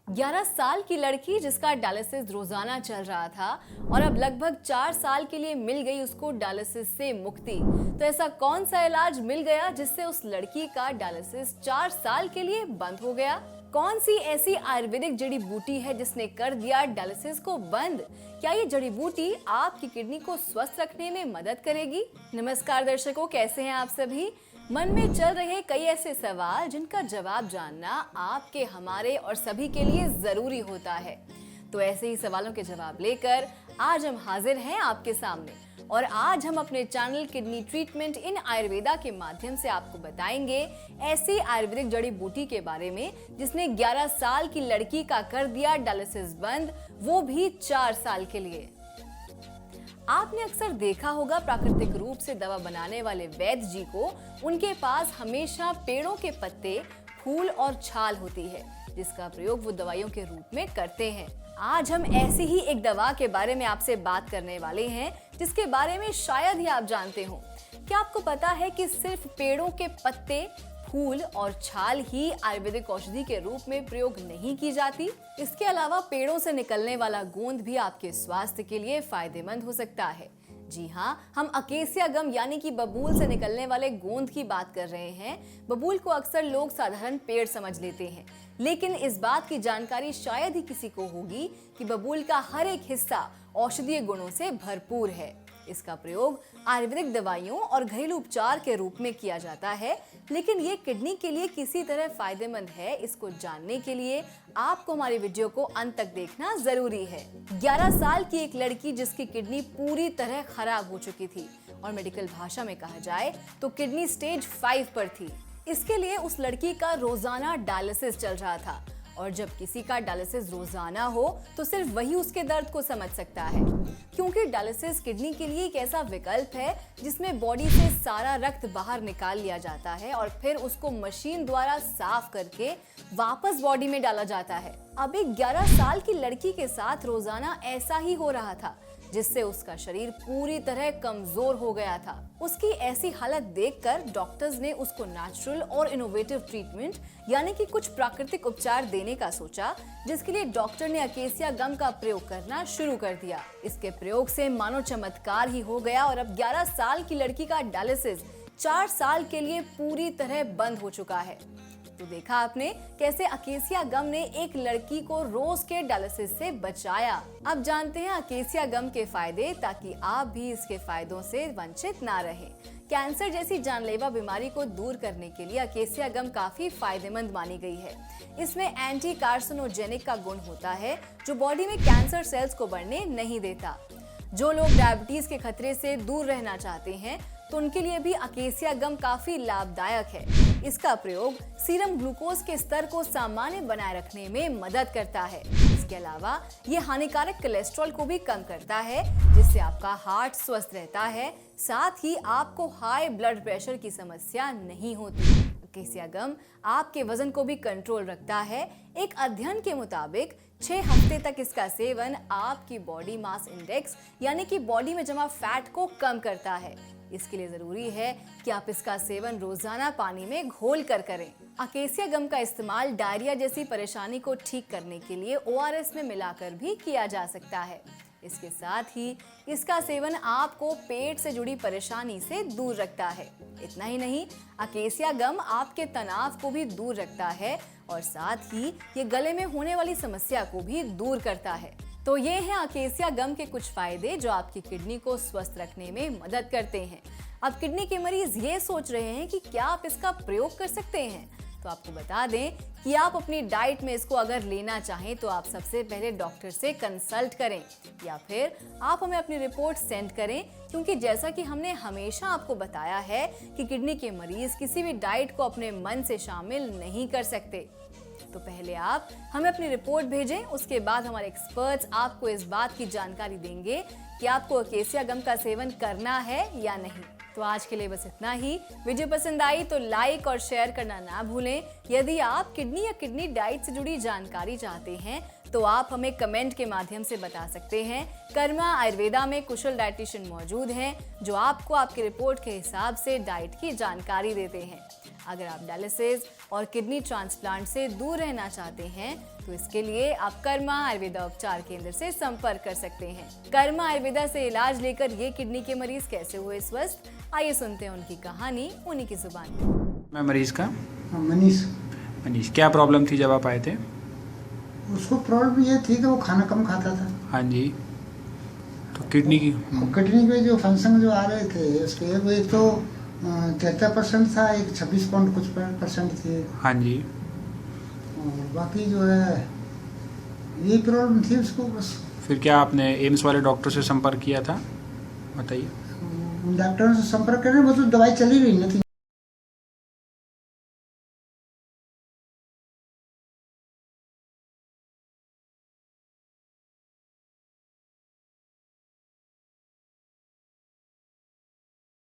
11 साल की लड़की जिसका डायलिसिस रोजाना चल रहा था और अब लगभग 4 साल के लिए मिल गई उसको डायलिसिस से मुक्ति। तो ऐसा कौन सा इलाज मिल गया जिससे उस लड़की का डायलिसिस 4 साल के लिए बंद हो गया? कौन सी ऐसी आयुर्वेदिक जड़ी बूटी है जिसने कर दिया डायलिसिस को बंद? क्या ये जड़ी बूटी आपकी किडनी को स्वस्थ रखने में मदद करेगी? नमस्कार दर्शकों, कैसे हैं आप सभी? मन में चल रहे कई ऐसे सवाल जिनका जवाब जानना आपके, हमारे और सभी के लिए जरूरी होता है। तो ऐसे ही सवालों के जवाब लेकर आज हम हाजिर हैं आपके सामने और आज हम अपने चैनल किडनी ट्रीटमेंट इन आयुर्वेदा के माध्यम से आपको बताएंगे ऐसी आयुर्वेदिक जड़ी बूटी के बारे में जिसने 11 साल की लड़की का कर दिया डायलिसिस बंद, वो भी 4 साल के लिए। आपने अक्सर देखा होगा प्राकृतिक रूप से दवा बनाने वाले वैद्य जी को उनके पास हमेशा पेड़ों के पत्ते, फूल और छाल होती है जिसका प्रयोग वो दवाइयों के रूप में करते हैं। आज हम ऐसी ही एक दवा के बारे में आपसे बात करने वाले हैं जिसके बारे में शायद ही आप जानते हो। क्या आपको पता है कि सिर्फ पेड़ों के पत्ते, फूल और छाल ही आयुर्वेदिक औषधि के रूप में प्रयोग नहीं की जाती? इसके अलावा पेड़ों से निकलने वाला गोंद भी आपके स्वास्थ्य के लिए फायदेमंद हो सकता है। जी हाँ, हम अकेसिया गम यानी कि बबूल से निकलने वाले गोंद की बात कर रहे हैं। बबूल को अक्सर लोग साधारण पेड़ समझ लेते हैं, लेकिन इस बात की जानकारी शायद ही किसी को होगी कि बबूल का हर एक हिस्सा औषधीय गुणों से भरपूर है। इसका प्रयोग आयुर्वेदिक दवाइयों और घरेलू उपचार के रूप में किया जाता है, लेकिन ये किडनी के लिए किसी तरह फायदेमंद है, इसको जानने के लिए आपको हमारी वीडियो को अंत तक देखना जरूरी है। 11 साल की एक लड़की जिसकी किडनी पूरी तरह खराब हो चुकी थी और मेडिकल भाषा में कहा जाए तो किडनी स्टेज 5 पर थी। इसके लिए उस लड़की का रोजाना डायलिसिस चल रहा था और जब किसी का डायलिसिस रोजाना हो तो सिर्फ वही उसके दर्द को समझ सकता है, क्योंकि डायलिसिस किडनी के लिए एक ऐसा विकल्प है जिसमें बॉडी से सारा रक्त बाहर निकाल लिया जाता है और फिर उसको मशीन द्वारा साफ करके वापस बॉडी में डाला जाता है। अब एक 11 साल की लड़की के साथ रोजाना ऐसा ही हो रहा था, जिससे उसका शरीर पूरी तरह कमजोर हो गया था। उसकी ऐसी हालत देखकर डॉक्टर्स ने उसको नेचुरल और इनोवेटिव ट्रीटमेंट यानी कि कुछ प्राकृतिक उपचार देने का सोचा, जिसके लिए डॉक्टर ने अकेसिया गम का प्रयोग करना शुरू कर दिया। इसके प्रयोग से मानो चमत्कार ही हो गया और अब 11 साल की लड़की का डायलिसिस 4 साल के लिए पूरी तरह बंद हो चुका है। तो देखा आपने कैसे अकेसिया गम ने एक लड़की को रोज के डायलिसिस से बचाया। अब जानते हैं अकेसिया गम के फायदे, ताकि आप भी इसके फायदों से वंचित ना रहें। कैंसर जैसी जानलेवा बीमारी को दूर करने के लिए अकेसिया गम काफी फायदेमंद मानी गई है। इसमें एंटी कार्सिनोजेनिक का गुण होता है जो बॉडी में कैंसर सेल्स को बढ़ने नहीं देता। जो लोग डायबिटीज के खतरे से दूर रहना चाहते हैं तो उनके लिए भी अकेसिया गम काफी लाभदायक है। इसका प्रयोग सीरम ग्लूकोज के स्तर को सामान्य बनाए रखने में मदद करता है। इसके अलावा ये हानिकारक कोलेस्ट्रॉल को भी कम करता है, जिससे आपका हार्ट स्वस्थ रहता है। साथ ही आपको हाई ब्लड प्रेशर की समस्या नहीं होती। अकेसिया गम आपके वजन को भी कंट्रोल रखता है। एक अध्ययन के मुताबिक 6 हफ्ते तक इसका सेवन आपकी बॉडी मास इंडेक्स यानी कि बॉडी में जमा फैट को कम करता है। इसके लिए जरूरी है कि आप इसका सेवन रोजाना पानी में घोल कर करें। अकेसिया गम का इस्तेमाल डायरिया जैसी परेशानी को ठीक करने के लिए ORS में मिलाकर भी किया जा सकता है। इसके साथ ही इसका सेवन आपको पेट से जुड़ी परेशानी से दूर रखता है। इतना ही नहीं, अकेसिया गम आपके तनाव को भी दूर रखता है और साथ ही ये गले में होने वाली समस्या को भी दूर करता है। तो ये हैं अकेसिया गम के कुछ फायदे जो आपकी किडनी को स्वस्थ रखने में मदद करते हैं। अब किडनी के मरीज ये सोच रहे हैं कि क्या आप इसका प्रयोग कर सकते हैं, तो आपको बता दें कि आप अपनी डाइट में इसको अगर लेना चाहें तो आप सबसे पहले डॉक्टर से कंसल्ट करें या फिर आप हमें अपनी रिपोर्ट सेंड करें, क्योंकि जैसा कि हमने हमेशा आपको बताया है कि किडनी के मरीज किसी भी डाइट को अपने मन से शामिल नहीं कर सकते। तो पहले आप हमें अपनी रिपोर्ट भेजें, उसके बाद हमारे एक्सपर्ट्स आपको इस बात की जानकारी देंगे कि आपको अकेसिया गम का सेवन करना है या नहीं। तो आज के लिए बस इतना ही। वीडियो पसंद आई तो लाइक और शेयर करना ना भूलें। यदि आप किडनी या किडनी डाइट से जुड़ी जानकारी चाहते हैं तो आप हमें कमेंट के माध्यम से बता सकते हैं। कर्मा आयुर्वेदा में कुशल डाइटिशियन मौजूद हैं जो आपको आपकी रिपोर्ट के हिसाब से डाइट की जानकारी देते हैं। अगर आप डायलिसिस और किडनी ट्रांसप्लांट से दूर रहना चाहते हैं तो इसके लिए आप कर्मा आयुर्वेदा उपचार केंद्र से संपर्क कर सकते हैं। कर्मा आयुर्वेदा से इलाज लेकर ये किडनी के मरीज कैसे हुए स्वस्थ, आइए सुनते हैं उनकी कहानी उन्हीं की जुबान में। मैं मरीज का मनीष, क्या प्रॉब्लम थी जब आप आए थे? उसको प्रॉब्लम ये थी कि वो खाना कम खाता था। हाँ जी, तो किडनी की किडनी पे जो फंक्शन जो आ रहे थे उसके वो एक तो 73% था, एक 26 पॉइंट कुछ परसेंट थे। हाँ जी, और बाकी जो है ये प्रॉब्लम थी उसको बस। फिर क्या आपने एम्स वाले डॉक्टर से संपर्क किया था? बताइए। डॉक्टरों से संपर्क करें, वो तो दवाई चली रही ना थी।